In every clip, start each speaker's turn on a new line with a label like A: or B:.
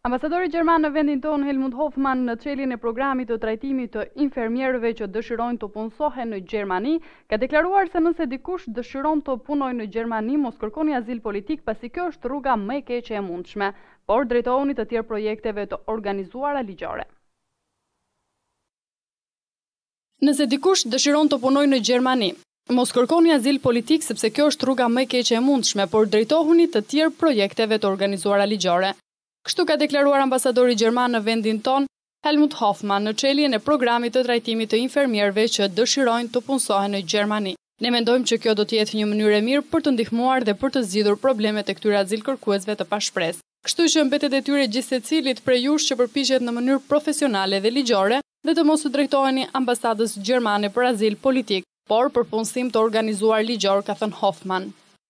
A: Ambasadori gjerman në vendin tonë Helmut Hoffmann në çeljen e programit të trajtimit të infermierëve që dëshirojnë të punësohen në Gjermani, ka deklaruar se nëse dikush dëshiron të punojë në Gjermani, mos kërkoni azil politik, pasi kjo është rruga më e keqe e mundshme, por drejtohuni të tjerë projekteve të organizuara ligjore. Nëse dikush dëshiron të punojë në Gjermani, mos kërkoni azil politik sepse kjo është rruga më e keqe e mundshme, por drejtohuni të tjerë projekteve të organizuara ligjore. Kështu ka deklaruar ambasadori gjerman në vendin ton, Helmut Hoffmann, në çeljen e programit të trajtimit të infermierëve që dëshirojnë të punësohen në Gjermani. Ne mendojmë që kjo do të jetë një mënyrë e mirë për të ndihmuar dhe për të zgjidhur problemet e këtyre azil kërkuesve të pashpresë. Kështu që mbetet detyrë gjithë secilit prej jush që përpiqet në mënyrë profesionale dhe ligjore dhe të mos u drejtoheni ambasadës gjermane për azil politik, por për punësim të organizuar ligjor, ka thënë Hoffmann.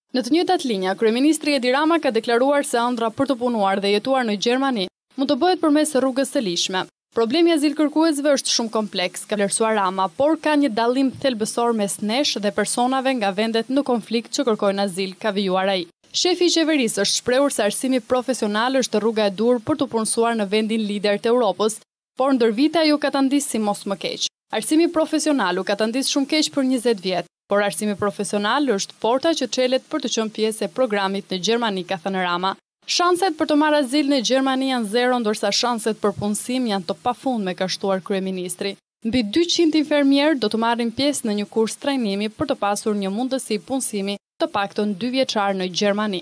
A: Në të njëjtat linja, kryeministri Edi Rama ka deklaruar se ëndra për të punuar dhe jetuar në Gjermani mund të bëhet përmes rrugës së ligjshme. Problemi i azil kërkuesve është shumë kompleks, ka vlerësuar Rama, por ka një dallim thelbësor mes nesh dhe personave nga vendet në konflikt që kërkojnë azil, ka vijuar ai. Shefi i qeverisë është shprehur se arsimi profesional është rruga e dur për të punësuar në vendin lider të Europës, por ndër vite ajo ka ta ndisë si mos më keq. Arsimi profesional u ka ta ndisë shumë keq për 20 vjet. Por arsimi profesional është porta që çelet për të qenë pjesë e programit në Gjermani, ka thënë Rama. Shanset për të marrë azil në Gjermani janë zero, ndërsa shanset për punësim janë të pafundme, ka shtuar kryeministri. Mbi 200 infermierë do të marrin pjesë në një kurs trajnimi për të pasur një mundësi punësimi të paktën 2 vjeçar në Gjermani.